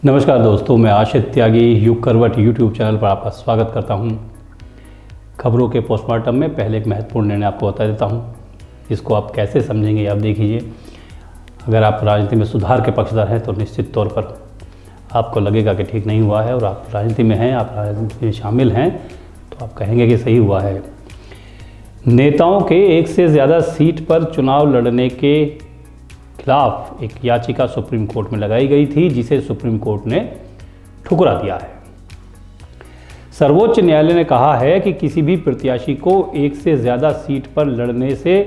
नमस्कार दोस्तों, मैं आशित त्यागी युग करवट यूट्यूब चैनल पर आपका स्वागत करता हूं। खबरों के पोस्टमार्टम में पहले एक महत्वपूर्ण निर्णय आपको बता देता हूं। इसको आप कैसे समझेंगे आप देख लीजिए। अगर आप राजनीति में सुधार के पक्षधर हैं तो निश्चित तौर पर आपको लगेगा कि ठीक नहीं हुआ है, और आप राजनीति में हैं, आप राजनीति में शामिल हैं तो आप कहेंगे कि सही हुआ है। नेताओं के एक से ज़्यादा सीट पर चुनाव लड़ने के खिलाफ एक याचिका सुप्रीम कोर्ट में लगाई गई थी, जिसे सुप्रीम कोर्ट ने ठुकरा दिया है। सर्वोच्च न्यायालय ने कहा है कि किसी भी प्रत्याशी को एक से ज़्यादा सीट पर लड़ने से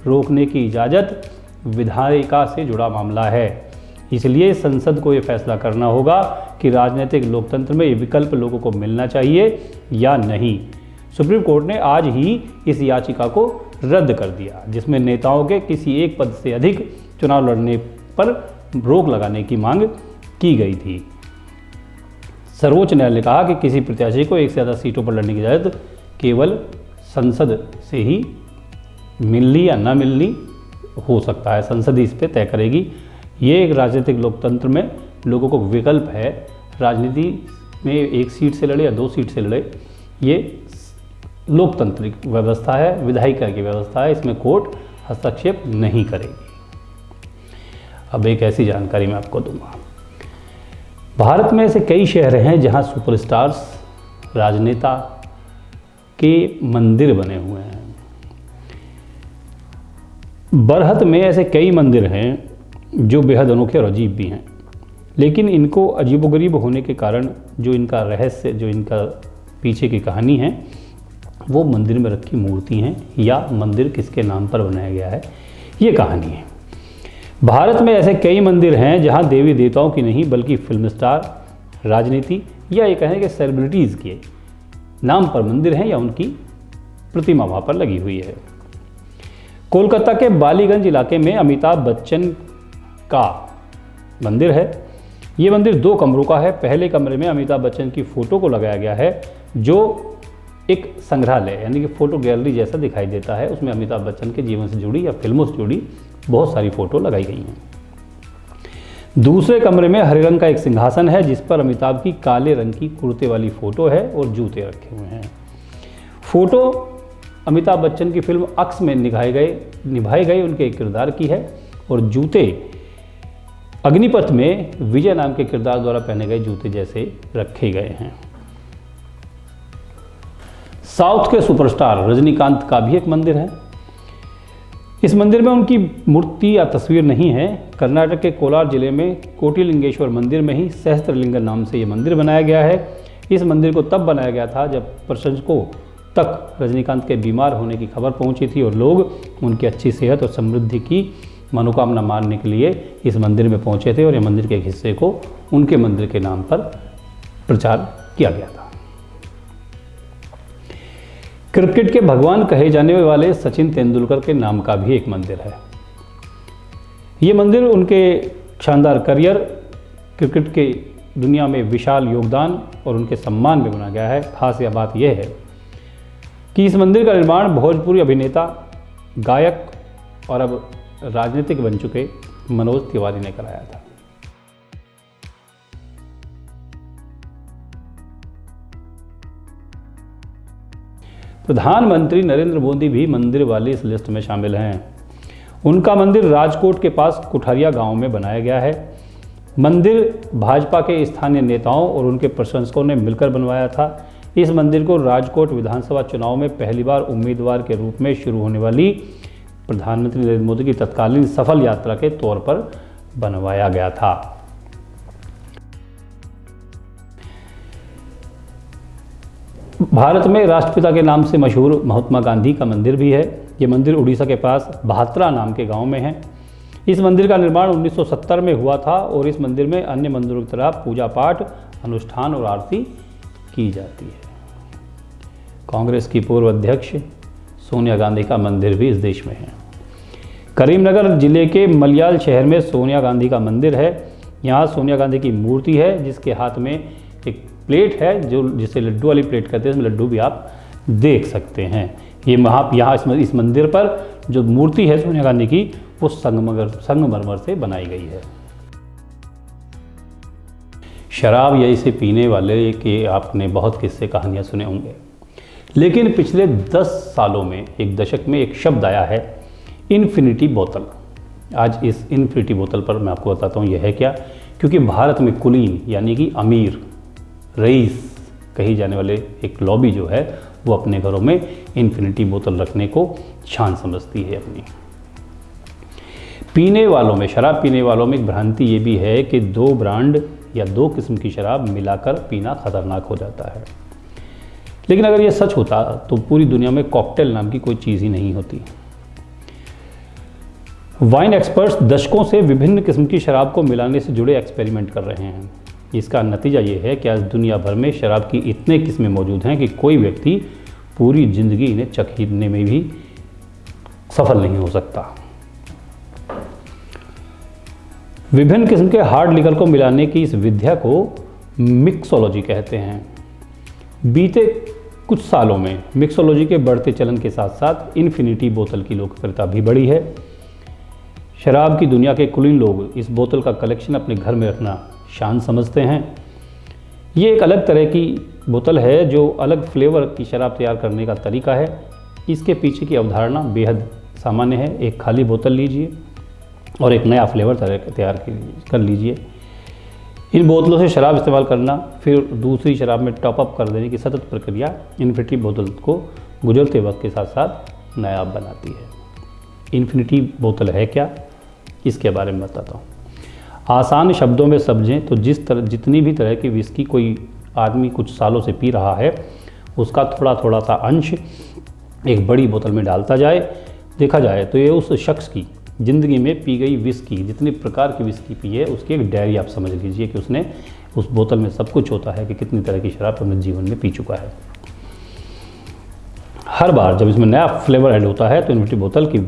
रोकने की इजाज़त विधायिका से जुड़ा मामला है। इसलिए संसद को ये फैसला करना होगा कि राजनीतिक लोकतंत्र में ये विकल्प लोगों को मिलना चाहिए या नहीं। सुप्रीम कोर्ट ने आज ही इस याचिका को रद्द कर दिया, जिसमें नेताओं के किसी एक पद से अधिक चुनाव लड़ने पर रोक लगाने की मांग की गई थी। सर्वोच्च न्यायालय ने कहा कि किसी प्रत्याशी को एक से ज़्यादा सीटों पर लड़ने की इजाज़त केवल संसद से ही मिलनी या न मिलनी हो सकता है। संसद ही इस पर तय करेगी। ये एक राजनीतिक लोकतंत्र में लोगों को विकल्प है। राजनीति में एक सीट से लड़े या दो सीट से लड़े, ये लोकतांत्रिक व्यवस्था है, विधायिका की व्यवस्था है। इसमें कोर्ट हस्तक्षेप नहीं करेगी। अब एक ऐसी जानकारी मैं आपको दूंगा। भारत में ऐसे कई शहर हैं जहां सुपरस्टार्स, राजनेता के मंदिर बने हुए हैं। बरहत में ऐसे कई मंदिर हैं जो बेहद अनोखे और अजीब भी हैं, लेकिन इनको अजीबोगरीब होने के कारण जो इनका रहस्य, जो इनका पीछे की कहानी है, वो मंदिर में रखी मूर्ति हैं या मंदिर किसके नाम पर बनाया गया है, ये कहानी है। भारत में ऐसे कई मंदिर हैं जहां देवी देवताओं की नहीं बल्कि फिल्म स्टार, राजनीति या ये कहें कि सेलिब्रिटीज़ के नाम पर मंदिर हैं या उनकी प्रतिमा वहाँ पर लगी हुई है। कोलकाता के बालीगंज इलाके में अमिताभ बच्चन का मंदिर है। ये मंदिर 2 कमरों का है। पहले कमरे में अमिताभ बच्चन की फ़ोटो को लगाया गया है, जो एक संग्रहालय यानी कि फ़ोटो गैलरी जैसा दिखाई देता है। उसमें अमिताभ बच्चन के जीवन से जुड़ी या फिल्मों से जुड़ी बहुत सारी फ़ोटो लगाई गई हैं। दूसरे कमरे में हरे रंग का एक सिंहासन है, जिस पर अमिताभ की काले रंग की कुर्ते वाली फ़ोटो है और जूते रखे हुए हैं। फ़ोटो अमिताभ बच्चन की फिल्म अक्स में निभाए गए उनके किरदार की है, और जूते अग्निपथ में विजय नाम के किरदार द्वारा पहने गए जूते जैसे रखे गए हैं। साउथ के सुपरस्टार रजनीकांत का भी एक मंदिर है। इस मंदिर में उनकी मूर्ति या तस्वीर नहीं है। कर्नाटक के कोलार जिले में कोटिलिंगेश्वर मंदिर में ही सहस्त्रलिंग नाम से ये मंदिर बनाया गया है। इस मंदिर को तब बनाया गया था जब प्रशंसकों तक रजनीकांत के बीमार होने की खबर पहुंची थी, और लोग उनकी अच्छी सेहत और समृद्धि की मनोकामना मानने के लिए इस मंदिर में पहुंचे थे, और ये मंदिर के एक हिस्से को उनके मंदिर के नाम पर प्रचार किया गया था। क्रिकेट के भगवान कहे जाने वाले सचिन तेंदुलकर के नाम का भी एक मंदिर है। ये मंदिर उनके शानदार करियर, क्रिकेट के दुनिया में विशाल योगदान और उनके सम्मान में बनाया गया है। खास यह बात यह है कि इस मंदिर का निर्माण भोजपुरी अभिनेता, गायक और अब राजनीतिक बन चुके मनोज तिवारी ने कराया था। प्रधानमंत्री नरेंद्र मोदी भी मंदिर वाली इस लिस्ट में शामिल हैं। उनका मंदिर राजकोट के पास कुठारिया गांव में बनाया गया है। मंदिर भाजपा के स्थानीय नेताओं और उनके प्रशंसकों ने मिलकर बनवाया था। इस मंदिर को राजकोट विधानसभा चुनाव में पहली बार उम्मीदवार के रूप में शुरू होने वाली प्रधानमंत्री नरेंद्र मोदी की तत्कालीन सफल यात्रा के तौर पर बनवाया गया था। भारत में राष्ट्रपिता के नाम से मशहूर महात्मा गांधी का मंदिर भी है। ये मंदिर उड़ीसा के पास भात्रा नाम के गांव में है। इस मंदिर का निर्माण 1970 में हुआ था, और इस मंदिर में अन्य मंदिरों की तरह पूजा पाठ, अनुष्ठान और आरती की जाती है। कांग्रेस की पूर्व अध्यक्ष सोनिया गांधी का मंदिर भी इस देश में है। करीमनगर जिले के मलियाल शहर में सोनिया गांधी का मंदिर है। यहाँ सोनिया गांधी की मूर्ति है, जिसके हाथ में एक प्लेट है जो जिसे लड्डू वाली प्लेट कहते हैं। इसमें लड्डू भी आप देख सकते हैं। ये यहाँ इस मंदिर पर जो मूर्ति है सोनिया गांधी की, वो संगमरमर से बनाई गई है। शराब या इसे पीने वाले के आपने बहुत किस्से कहानियाँ सुने होंगे, लेकिन पिछले 10 सालों में, एक दशक में एक शब्द आया है, इन्फिनिटी बोतल। आज इस इन्फिनिटी बोतल पर मैं आपको बताता हूँ यह है क्या, क्योंकि भारत में कुलीन यानी कि अमीर, रईस कही जाने वाले एक लॉबी जो है वो अपने घरों में इन्फिनिटी बोतल रखने को शान समझती है अपनी। पीने वालों में, शराब पीने वालों में एक भ्रांति ये भी है कि 2 ब्रांड या 2 किस्म की शराब मिलाकर पीना खतरनाक हो जाता है। लेकिन अगर ये सच होता तो पूरी दुनिया में कॉकटेल नाम की कोई चीज़ ही नहीं होती। वाइन एक्सपर्ट्स दशकों से विभिन्न किस्म की शराब को मिलाने से जुड़े एक्सपेरिमेंट कर रहे हैं। इसका नतीजा ये है कि आज दुनिया भर में शराब की इतने किस्में मौजूद हैं कि कोई व्यक्ति पूरी ज़िंदगी इन्हें चखने में भी सफल नहीं हो सकता। विभिन्न किस्म के हार्ड लिकर को मिलाने की इस विद्या को मिक्सोलॉजी कहते हैं। बीते कुछ सालों में मिक्सोलॉजी के बढ़ते चलन के साथ साथ इन्फिनिटी बोतल की लोकप्रियता भी बढ़ी है। शराब की दुनिया के कुलीन लोग इस बोतल का कलेक्शन अपने घर में रखना शान समझते हैं। ये एक अलग तरह की बोतल है जो अलग फ्लेवर की शराब तैयार करने का तरीका है। इसके पीछे की अवधारणा बेहद सामान्य है। एक खाली बोतल लीजिए और एक नया फ्लेवर तैयार कर लीजिए। इन बोतलों से शराब इस्तेमाल करना, फिर दूसरी शराब में टॉप अप कर देने की सतत प्रक्रिया इन्फिनिटी बोतल को गुजरते वक्त के साथ साथ नायाब बनाती है। इन्फिनिटी बोतल है क्या, इसके बारे में बताता हूँ। आसान शब्दों में समझें तो जितनी भी तरह की विस्की कोई आदमी कुछ सालों से पी रहा है, उसका थोड़ा थोड़ा सा अंश एक बड़ी बोतल में डालता जाए, देखा जाए तो ये उस शख्स की ज़िंदगी में पी गई विस्की, जितने प्रकार की विस्की पी है, उसकी एक डायरी आप समझ लीजिए कि उसने उस बोतल में सब कुछ होता है कि कितनी तरह की शराब अपने जीवन में पी चुका है। हर बार जब इसमें नया फ्लेवर ऐड होता है तो इन्फिनिटी बोतल की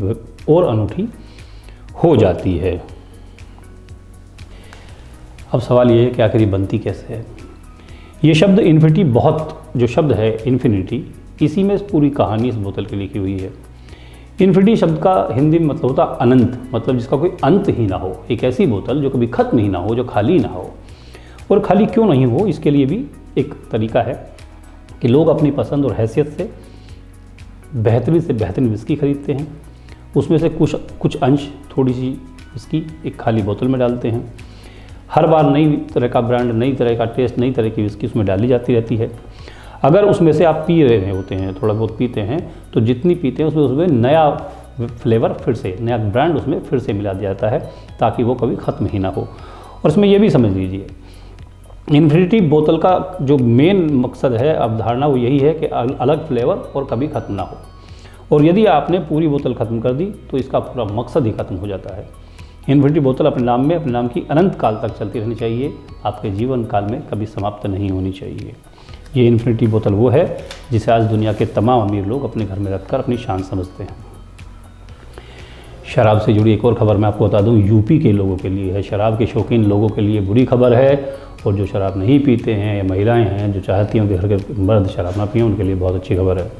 और अनूठी हो जाती है। अब सवाल ये है कि आखिर ये बनती कैसे है। ये शब्द इन्फिनिटी, बहुत जो शब्द है इन्फिनिटी, इसी में पूरी कहानी इस बोतल की लिखी हुई है। इन्फिनिटी शब्द का हिंदी में मतलब होता अनंत, मतलब जिसका कोई अंत ही ना हो। एक ऐसी बोतल जो कभी ख़त्म ही ना हो, जो खाली ना हो। और खाली क्यों नहीं हो, इसके लिए भी एक तरीका है कि लोग अपनी पसंद और हैसियत से बेहतरीन से बेहतरीन विस्की खरीदते हैं, उसमें से कुछ अंश, थोड़ी सी विस्की एक खाली बोतल में डालते हैं। हर बार नई तरह का ब्रांड, नई तरह का टेस्ट, नई तरह की विस्की उसमें डाली जाती रहती है। अगर उसमें से आप पी रहे होते हैं, थोड़ा बहुत पीते हैं, तो जितनी पीते हैं उसमें नया फ्लेवर, फिर से नया ब्रांड उसमें फिर से मिला दिया जाता है ताकि वो कभी ख़त्म ही ना हो। और इसमें ये भी समझ लीजिए, इन्फिनिटी बोतल का जो मेन मकसद है, अवधारणा, वो यही है कि अलग फ्लेवर और कभी ख़त्म ना हो। और यदि आपने पूरी बोतल ख़त्म कर दी तो इसका पूरा मकसद ही ख़त्म हो जाता है। इन्फिनिटी बोतल अपने नाम में, अपने नाम की अनंत काल तक चलती रहनी चाहिए, आपके जीवन काल में कभी समाप्त नहीं होनी चाहिए। ये इन्फिनिटी बोतल वो है जिसे आज दुनिया के तमाम अमीर लोग अपने घर में रखकर अपनी शान समझते हैं। शराब से जुड़ी एक और खबर मैं आपको बता दूं, यूपी के लोगों के लिए है। शराब के शौकीन लोगों के लिए बुरी खबर है, और जो शराब नहीं पीते हैं या महिलाएं हैं जो चाहती हैं कि घर के मर्द शराब ना पिएं, उनके लिए बहुत अच्छी खबर है।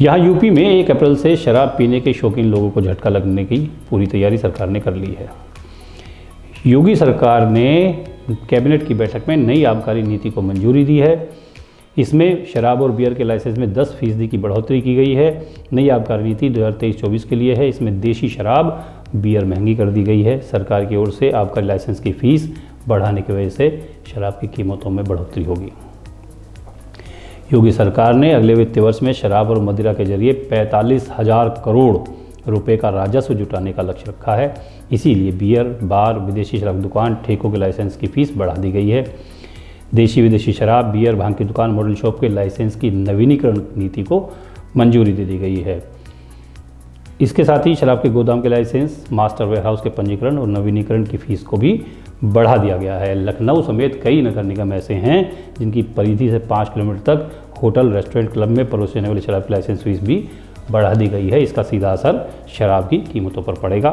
यहाँ यूपी में 1 अप्रैल से शराब पीने के शौकीन लोगों को झटका लगने की पूरी तैयारी सरकार ने कर ली है। योगी सरकार ने कैबिनेट की बैठक में नई आबकारी नीति को मंजूरी दी है। इसमें शराब और बियर के लाइसेंस में 10% की बढ़ोतरी की गई है। नई आबकारी नीति 2023-24 के लिए है। इसमें देशी शराब, बियर महंगी कर दी गई है। सरकार की ओर से आबकारी लाइसेंस की फ़ीस बढ़ाने की वजह से शराब की कीमतों में बढ़ोतरी होगी। योगी सरकार ने अगले वित्तीय वर्ष में शराब और मदिरा के जरिए 45,000 करोड़ रुपए का राजस्व जुटाने का लक्ष्य रखा है। इसीलिए बियर, बार, विदेशी शराब दुकान, ठेकों के लाइसेंस की फ़ीस बढ़ा दी गई है। देशी विदेशी शराब, बियर, भांग की दुकान, मॉडल शॉप के लाइसेंस की नवीनीकरण नीति को मंजूरी दे दी गई है। इसके साथ ही शराब के गोदाम के लाइसेंस, मास्टर वेयरहाउस के पंजीकरण और नवीनीकरण की फ़ीस को भी बढ़ा दिया गया है। लखनऊ समेत कई नगर निगम ऐसे हैं जिनकी परिधि से 5 किलोमीटर तक होटल, रेस्टोरेंट, क्लब में परोसे जाने वाली शराब की लाइसेंस फीस भी बढ़ा दी गई है। इसका सीधा असर शराब की कीमतों पर पड़ेगा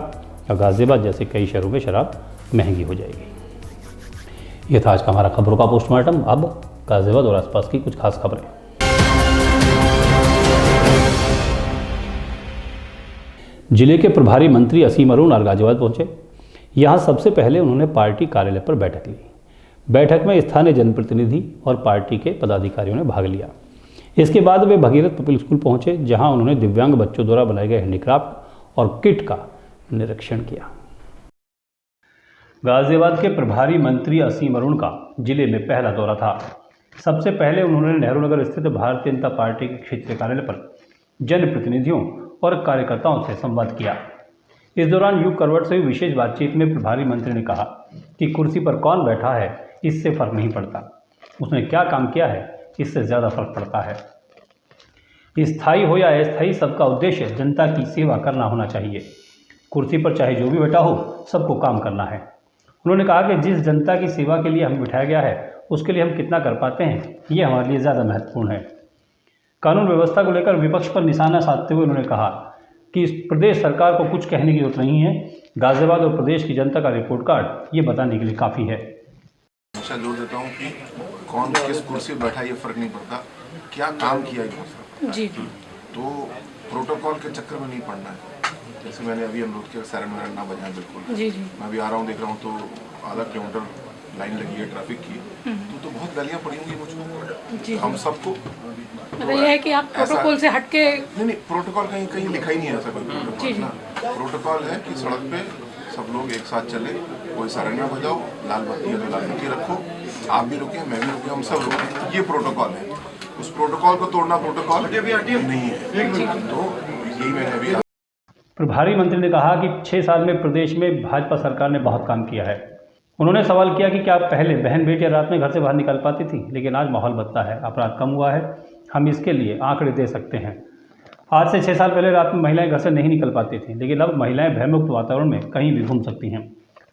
और गाज़ियाबाद जैसे कई शहरों में शराब महंगी हो जाएगी। ये था आज का हमारा खबरों का पोस्टमार्टम। अब गाज़ियाबाद और आसपास की कुछ खास खबरें। जिले के प्रभारी मंत्री असीम अरुण आज गाज़ियाबाद पहुंचे। यहाँ सबसे पहले उन्होंने पार्टी कार्यालय पर बैठक ली। बैठक में स्थानीय जनप्रतिनिधि और पार्टी के पदाधिकारियों ने भाग लिया। इसके बाद वे भगीरथ पब्लिक स्कूल पहुंचे, जहां उन्होंने दिव्यांग बच्चों द्वारा बनाए गए हैंडीक्राफ्ट और किट का निरीक्षण किया। गाजियाबाद के प्रभारी मंत्री असीम अरुण का जिले में पहला दौरा था। सबसे पहले उन्होंने नेहरू नगर स्थित भारतीय जनता पार्टी के क्षेत्रीय कार्यालय पर जनप्रतिनिधियों और कार्यकर्ताओं से संवाद किया। इस दौरान युग करवट से हुई विशेष बातचीत में प्रभारी मंत्री ने कहा कि कुर्सी पर कौन बैठा है इससे फर्क नहीं पड़ता, उसने क्या काम किया है इससे ज़्यादा फर्क पड़ता है। स्थायी हो या अस्थायी, सबका उद्देश्य जनता की सेवा करना होना चाहिए। कुर्सी पर चाहे जो भी बैठा हो, सबको काम करना है। उन्होंने कहा कि जिस जनता की सेवा के लिए हमें बिठाया गया है उसके लिए हम कितना कर पाते हैं, ये हमारे लिए ज़्यादा महत्वपूर्ण है। कानून व्यवस्था को लेकर विपक्ष पर निशाना साधते हुए उन्होंने कहा कि इस प्रदेश सरकार को कुछ कहने की जरूरत नहीं है। गाजियाबाद और प्रदेश की जनता का रिपोर्ट कार्ड ये बताने के लिए काफ़ी है। हमेशा जोर देता हूँ कि कौन किस कुर्सी पर बैठा ये फर्क नहीं पड़ता, क्या काम किया है जी। तो प्रोटोकॉल के चक्कर में नहीं पड़ना है। जैसे मैंने अभी अनुरोध किया सायरन वायरन ना बजाएं, बिल्कुल जी। मैं अभी आ रहा हूँ, देख रहा हूँ तो आधा किलोमीटर लाइन लगी है ट्रैफिक की, तो बहुत गालियाँ पड़ी होंगी मुझको, हम सबको। मतलब यह है कि आप प्रोटोकॉल से हटके नहीं, प्रोटोकॉल कहीं कहीं लिखा ही नहीं है ऐसा कोई प्रोटोकॉल ना। प्रोटोकॉल है कि सड़क पे सब लोग एक साथ चले, कोई सायरन ना बजाओ, लाल बत्ती है तो लाल बत्ती रखो, आप भी रुके, मैं भी रुके, हम सब रुके, ये प्रोटोकॉल है। उस प्रोटोकॉल को तोड़ना प्रोटोकॉल नहीं है। तो यही मैंने अभी। प्रभारी मंत्री ने कहा कि 6 साल में प्रदेश में भाजपा सरकार ने बहुत काम किया है। उन्होंने सवाल किया कि क्या पहले बहन बेटियां रात में घर से बाहर निकल पाती थी, लेकिन आज माहौल बदला है, अपराध कम हुआ है, हम इसके लिए आंकड़े दे सकते हैं। आज से 6 साल पहले रात में महिलाएं घर से नहीं निकल पाती थी, लेकिन अब महिलाएं भयमुक्त वातावरण में कहीं भी घूम सकती हैं।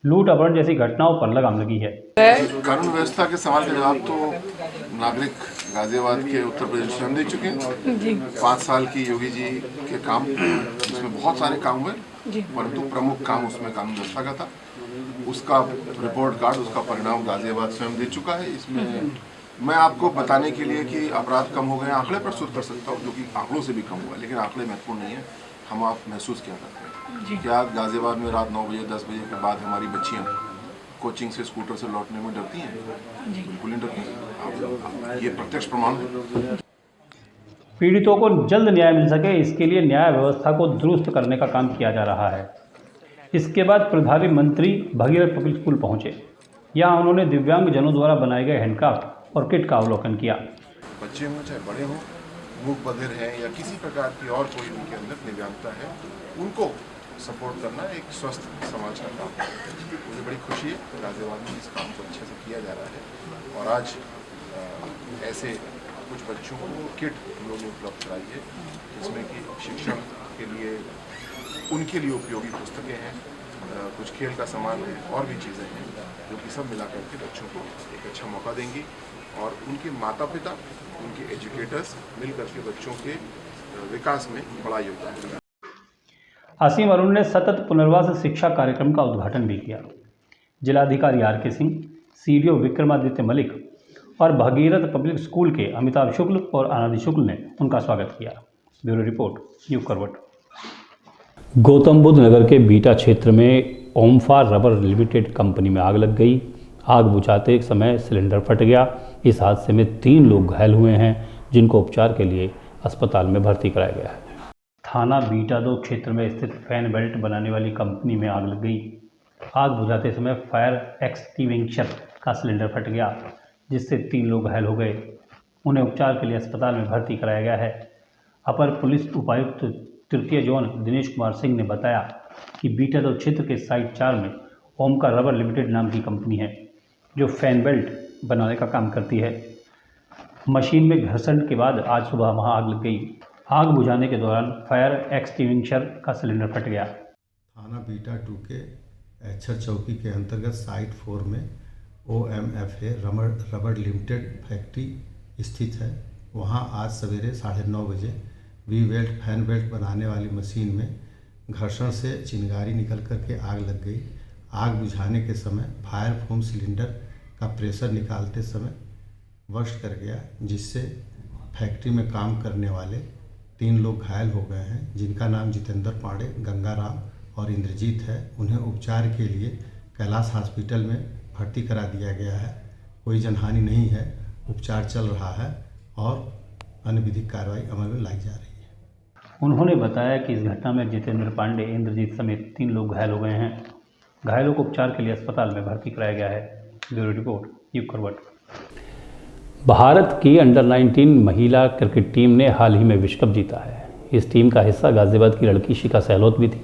लूट अपहरण जैसी घटनाओं पर लगाम लगी है। कानून व्यवस्था के सवाल का जवाब तो नागरिक गाजियाबाद के उत्तर प्रदेश में हम दे चुके हैं। 5 साल की योगी जी के काम, उसमें बहुत सारे काम हुए, परंतु प्रमुख काम उसमें कानून व्यवस्था का था। उसका रिपोर्ट कार्ड, उसका परिणाम गाजियाबाद स्वयं दे चुका है। इसमें मैं आपको बताने के लिए कि अपराध कम हो गए आंकड़े प्रस्तुत कर सकता हूँ, जो कि आंकड़ों से भी कम हुआ, लेकिन आंकड़े महत्वपूर्ण नहीं है। हम आप महसूस क्या करते हैं? क्या गाजियाबाद में रात 9 बजे 10 बजे के बाद हमारी बच्चियाँ कोचिंग से स्कूटर से लौटने में डरती हैं? बिल्कुल नहीं डरती। ये प्रत्यक्ष प्रमाण है। पीड़ितों को जल्द न्याय मिल सके, इसके लिए न्याय व्यवस्था को दुरुस्त करने का काम किया जा रहा है। इसके बाद प्रभारी मंत्री भगीरथ पब्लिक स्कूल पहुंचे। यहाँ उन्होंने दिव्यांग जनों द्वारा बनाए गए हैंडक्राफ्ट और किट का अवलोकन किया। बच्चे हों चाहे बड़े हों, मूक बधिर हैं या किसी प्रकार की और कोई उनके अंदर दिव्यांगता है, उनको सपोर्ट करना एक स्वस्थ समाज का काम है। मुझे बड़ी खुशी है गाजियाबाद में इस काम को अच्छे से किया जा रहा है। और आज ऐसे कुछ बच्चों को किट हम लोग ने उपलब्ध कराई है, जिसमें कि शिक्षण के लिए उनके लिए उपयोगी पुस्तकें हैं, कुछ खेल का सामान है और भी चीज़ें हैं, जो कि सब मिला करके बच्चों को एक अच्छा मौका देंगी। और उनके माता पिता, उनके एजुकेटर्स मिल करके बच्चों के विकास में बड़ा योगदान देंगे। असीम अरुण ने सतत पुनर्वास शिक्षा कार्यक्रम का उद्घाटन भी किया। जिलाधिकारी आर.के. सिंह, सीडीओ विक्रमादित्य मलिक और भगीरथ पब्लिक स्कूल के अमिताभ शुक्ल और आनंदी शुक्ल ने उनका स्वागत किया। ब्यूरो रिपोर्ट, युग करवट। गौतम बुद्ध नगर के बीटा क्षेत्र में ओमफार रबर लिमिटेड कंपनी में आग लग गई। आग बुझाते समय सिलेंडर फट गया। इस हादसे में 3 लोग घायल हुए हैं, जिनको उपचार के लिए अस्पताल में भर्ती कराया गया है। थाना बीटा 2 क्षेत्र में स्थित फैन बेल्ट बनाने वाली कंपनी में आग लग गई। आग बुझाते समय फायर एक्सटिंग्विशर का सिलेंडर फट गया, जिससे 3 लोग घायल हो गए। उन्हें उपचार के लिए अस्पताल में भर्ती कराया गया है। अपर पुलिस उपायुक्त तृतीय जोन दिनेश कुमार सिंह ने बताया कि बीटा 2 क्षेत्र के साइट 4 में ओमकार रबर लिमिटेड नाम की कंपनी है, जो फैन बेल्ट बनाने का काम करती है। मशीन में घर्षण के बाद आज सुबह वहां आग लग गई। आग बुझाने के दौरान फायर एक्सटिंग्विशर का सिलेंडर फट गया। थाना बीटा 2 के एचर चौकी के अंतर्गत साइट 4 में OMFA रबर लिमिटेड फैक्ट्री स्थित है। वहां आज सवेरे 9:30 बजे वी बेल्ट फैन बेल्ट बनाने वाली मशीन में घर्षण से चिंगारी निकल करके आग लग गई। आग बुझाने के समय फायर फोम सिलेंडर का प्रेशर निकालते समय बस्ट कर गया, जिससे फैक्ट्री में काम करने वाले 3 लोग घायल हो गए हैं, जिनका नाम जितेंद्र पांडे, गंगाराम और इंद्रजीत है। उन्हें उपचार के लिए कैलाश हॉस्पिटल में भर्ती करा दिया गया है। कोई जनहानि नहीं है, उपचार चल रहा है और अन्य विधिक कार्रवाई अमल में लाई जा रही है। उन्होंने बताया कि इस घटना में जितेंद्र पांडे, इंद्रजीत समेत 3 लोग घायल हो गए हैं। घायलों को उपचार के लिए अस्पताल में भर्ती कराया गया है। ब्यूरो रिपोर्ट, युग करवट। भारत की अंडर-19 महिला क्रिकेट टीम ने हाल ही में विश्व कप जीता है। इस टीम का हिस्सा गाजियाबाद की लड़की शिखा सहलोत भी थी।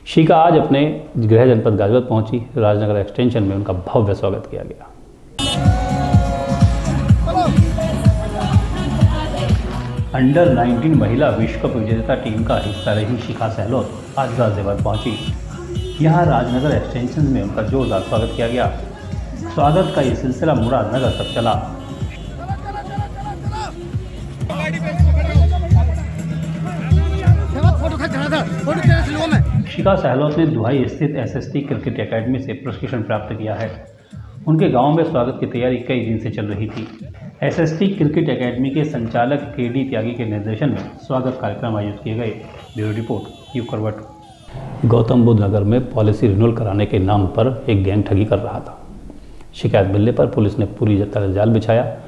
शिखा आज अपने गृह जनपद गाजियाबाद पहुंची। राजनगर एक्सटेंशन में उनका भव्य स्वागत किया गया। अंडर-19 महिला विश्व कप विजेता टीम का हिस्सा रही शिखा सहलोत आज गाजियाबाद पहुंची। यहां राजनगर एक्सटेंशन में उनका जोरदार स्वागत किया गया। स्वागत का ये सिलसिला मुरादनगर तक चला। शिखा सहलोत ने दुहाई स्थित एसएसटी क्रिकेट एकेडमी से प्रशिक्षण प्राप्त किया है। उनके गांव में स्वागत की तैयारी कई दिन से चल रही थी। एसएसटी क्रिकेट एकेडमी के संचालक केडी त्यागी के निर्देशन में स्वागत कार्यक्रम आयोजित किए गए। ब्यूरो रिपोर्ट, युग करवट। गौतम बुद्ध नगर में पॉलिसी रिन्यूअल कराने के नाम पर एक गैंग ठगी कर रहा था। शिकायत मिलने पर पुलिस ने पूरी तरह जाल बिछाया।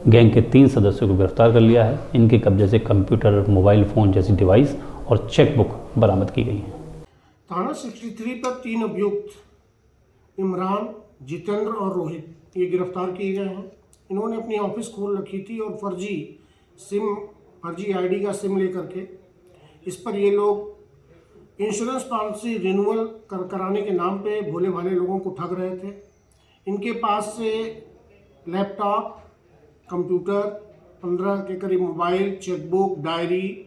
गैंग के 3 सदस्यों को गिरफ्तार कर लिया है। इनके कब्जे से कंप्यूटर, मोबाइल फ़ोन जैसी डिवाइस और चेकबुक बरामद की गई है। थाना 63 पर 3 अभियुक्त इमरान, जितेंद्र और रोहित ये गिरफ्तार किए गए हैं। इन्होंने अपनी ऑफिस खोल रखी थी और फर्जी आईडी का सिम लेकर के इस पर ये लोग इंश्योरेंस पॉलिसी रिन्यूअल कराने के नाम पे भोले भाले लोगों को ठग रहे थे। इनके पास से लैपटॉप, कंप्यूटर, 15 के करीब मोबाइल, चेकबुक, डायरी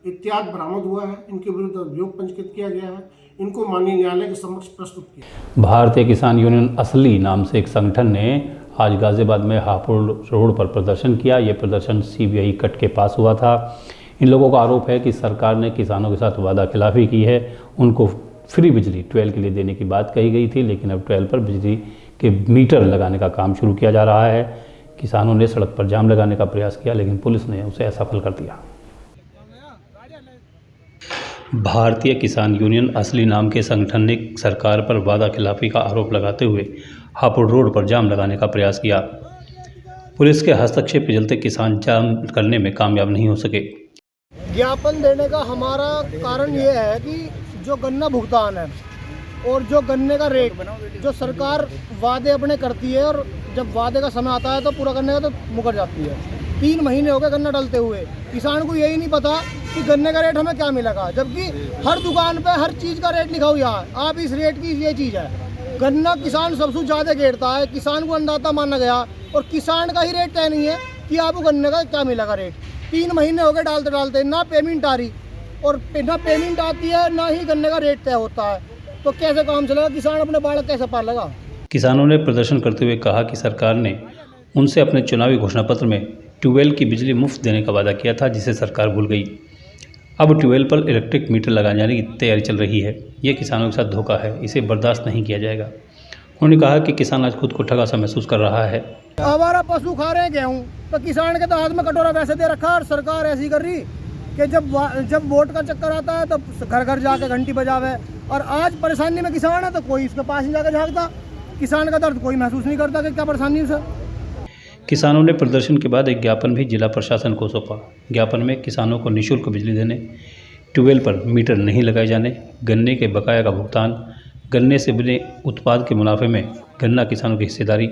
इत्यादि बरामद हुआ है। इनके विरुद्ध अभियोग पंजीकृत किया गया है। इनको माननीय न्यायालय के समक्ष प्रस्तुत किया। भारतीय किसान यूनियन असली नाम से एक संगठन ने आज गाजियाबाद में हापुड़ रोड पर प्रदर्शन किया। ये प्रदर्शन सीबीआई कट के पास हुआ था। इन लोगों का आरोप है कि सरकार ने किसानों के साथ वादा खिलाफी की है। उनको फ्री बिजली 12 के लिए देने की बात कही गई थी, लेकिन अब 12 पर बिजली के मीटर लगाने का काम शुरू किया जा रहा है। किसानों ने सड़क पर जाम लगाने का प्रयास किया, लेकिन पुलिस ने उसे असफल कर दिया। भारतीय किसान यूनियन असली नाम के संगठन ने सरकार पर वादा खिलाफी का आरोप लगाते हुए हापुड़ रोड पर जाम लगाने का प्रयास किया। पुलिस के हस्तक्षेप के चलते किसान जाम करने में कामयाब नहीं हो सके। ज्ञापन देने का हमारा कारण ये है कि जो गन्ना भुगतान है और जो गन्ने का रेट जो सरकार वादे अपने करती है और जब वादे का समय आता है तो पूरा करने का तो मुकर जाती है। 3 महीने हो गए गन्ना डलते हुए। किसान को यही नहीं पता कि गन्ने का रेट हमें क्या मिलेगा, जबकि हर दुकान पे हर चीज़ का रेट लिखा हुआ है। आप इस रेट की ये चीज़ है। गन्ना किसान सबसे ज़्यादा घेरता है, किसान को अन्नदाता माना गया और किसान का ही रेट तय नहीं है कि आपको गन्ने का क्या मिलेगा रेट। 3 महीने हो गए डालते ना पेमेंट आ रही और ना पेमेंट आती है ना ही गन्ने का रेट तय होता है, तो कैसे काम चलेगा? किसान अपने बालक कैसे पालेगा? किसानों ने प्रदर्शन करते हुए कहा कि सरकार ने उनसे अपने चुनावी घोषणा पत्र में ट्यूबवेल की बिजली मुफ्त देने का वादा किया था, जिसे सरकार भूल गई। अब ट्यूबवेल पर इलेक्ट्रिक मीटर लगाए जाने की तैयारी चल रही है। ये किसानों के साथ धोखा है, इसे बर्दाश्त नहीं किया जाएगा। उन्होंने कहा कि किसान आज खुद को ठगा सा महसूस कर रहा है। हमारा पशु खा रहे हैं गेहूँ, तो किसान के तो हाथ में कटोरा वैसे दे रखा है और सरकार ऐसी कर रही कि जब वोट का चक्कर आता है तो घर घर जाके घंटी बजावे। और आज परेशानी में किसान है तो कोई उसके पास नहीं जाकर झाँकता। किसान का दर्द कोई महसूस नहीं करता कि क्या परेशानी है। किसानों ने प्रदर्शन के बाद एक ज्ञापन भी जिला प्रशासन को सौंपा। ज्ञापन में किसानों को निःशुल्क बिजली देने, ट्यूबवेल पर मीटर नहीं लगाए जाने, गन्ने के बकाया का भुगतान, गन्ने से बने उत्पाद के मुनाफे में गन्ना किसानों की हिस्सेदारी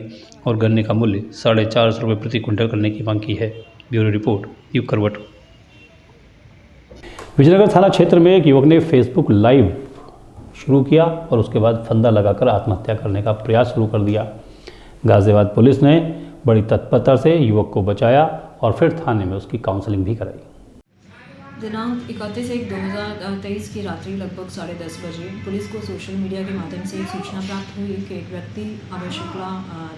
और गन्ने का मूल्य 450 रुपये प्रति क्विंटल करने की मांग की है। ब्यूरो रिपोर्ट, युग करवट। विजयनगर थाना क्षेत्र में एक युवक ने फेसबुक लाइव शुरू किया और उसके बाद फंदा लगाकर आत्महत्या करने का प्रयास शुरू कर दिया। गाजियाबाद पुलिस ने बड़ी तत्परता से युवक को बचाया और फिर थाने में उसकी काउंसलिंग भी कराई। दिनांक 31/1/2023 की रात्रि लगभग 10:30 बजे पुलिस को सोशल मीडिया के माध्यम से एक सूचना प्राप्त हुई कि एक व्यक्ति अभय शुक्ला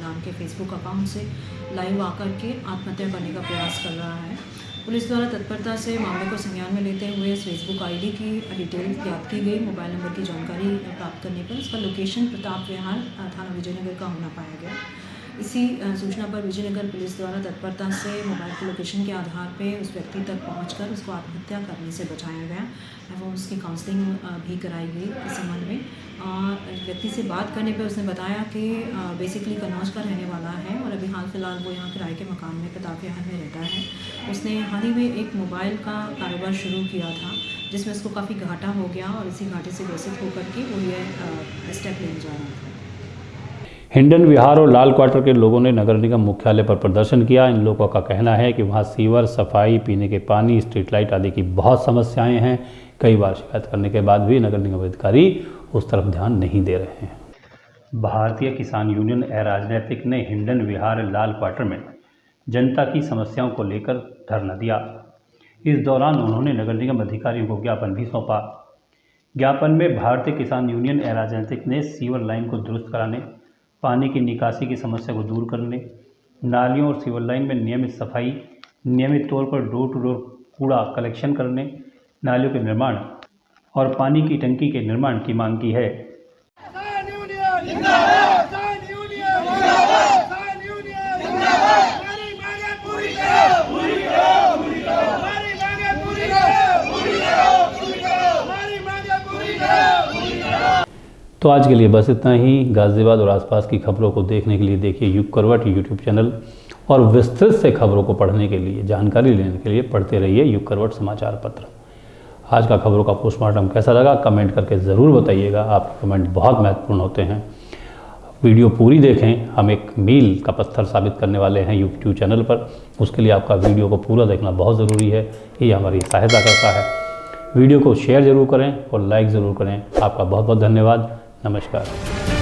नाम के फेसबुक अकाउंट से लाइव आकर के आत्महत्या करने का प्रयास कर रहा है। पुलिस द्वारा तत्परता से मामले को संज्ञान में लेते हुए इस फेसबुक आईडी की डिटेल ज्ञात की गई। मोबाइल नंबर की जानकारी प्राप्त करने पर इसका लोकेशन प्रताप विहार थाना विजयनगर का होना पाया गया। इसी सूचना पर विजयनगर पुलिस द्वारा तत्परता से मोबाइल के लोकेशन के आधार पर उस व्यक्ति तक पहुंचकर उसको आत्महत्या करने से बचाया गया एवं उसकी काउंसलिंग भी कराई गई इस संबंध में। व्यक्ति से बात करने पे उसने बताया कि बेसिकली कन्नौज का रहने वाला है और अभी हाल फिलहाल वो यहाँ किराए के मकान में प्रताप विहार में रहता है। उसने हाल ही में एक मोबाइल का कारोबार शुरू किया था जिसमें उसको काफ़ी घाटा हो गया और इसी घाटे से ग्रसित होकर के वो ये स्टेप लेने जा रहा था। हिंडन विहार और लाल क्वार्टर के लोगों ने नगर निगम मुख्यालय पर प्रदर्शन किया। इन लोगों का कहना है कि वहां सीवर, सफाई, पीने के पानी, स्ट्रीट लाइट आदि की बहुत समस्याएं हैं। कई बार शिकायत करने के बाद भी नगर निगम अधिकारी उस तरफ ध्यान नहीं दे रहे हैं। भारतीय किसान यूनियन अराजनैतिक ने हिंडन विहार लाल क्वार्टर में जनता की समस्याओं को लेकर धरना दिया। इस दौरान उन्होंने नगर निगम अधिकारियों को ज्ञापन भी सौंपा। ज्ञापन में भारतीय किसान यूनियन अराजनैतिक ने सीवर लाइन को दुरुस्त कराने, पानी की निकासी की समस्या को दूर करने, नालियों और सीवर लाइन में नियमित सफाई, नियमित तौर पर डोर टू डोर कूड़ा कलेक्शन करने, नालियों के निर्माण और पानी की टंकी के निर्माण की मांग की है। तो आज के लिए बस इतना ही। गाज़ियाबाद और आसपास की खबरों को देखने के लिए देखिए युग करवट यूट्यूब चैनल और विस्तृत से खबरों को पढ़ने के लिए, जानकारी लेने के लिए पढ़ते रहिए युग करवट समाचार पत्र। आज का खबरों का पोस्टमार्टम कैसा लगा कमेंट करके ज़रूर बताइएगा। आपके कमेंट बहुत महत्वपूर्ण होते हैं। वीडियो पूरी देखें। हम एक मील का पत्थर साबित करने वाले हैं यूट्यूब चैनल पर। उसके लिए आपका वीडियो को पूरा देखना बहुत ज़रूरी है। ये हमारी सहायता करता है। वीडियो को शेयर ज़रूर करें और लाइक ज़रूर करें। आपका बहुत बहुत धन्यवाद। नमस्कार।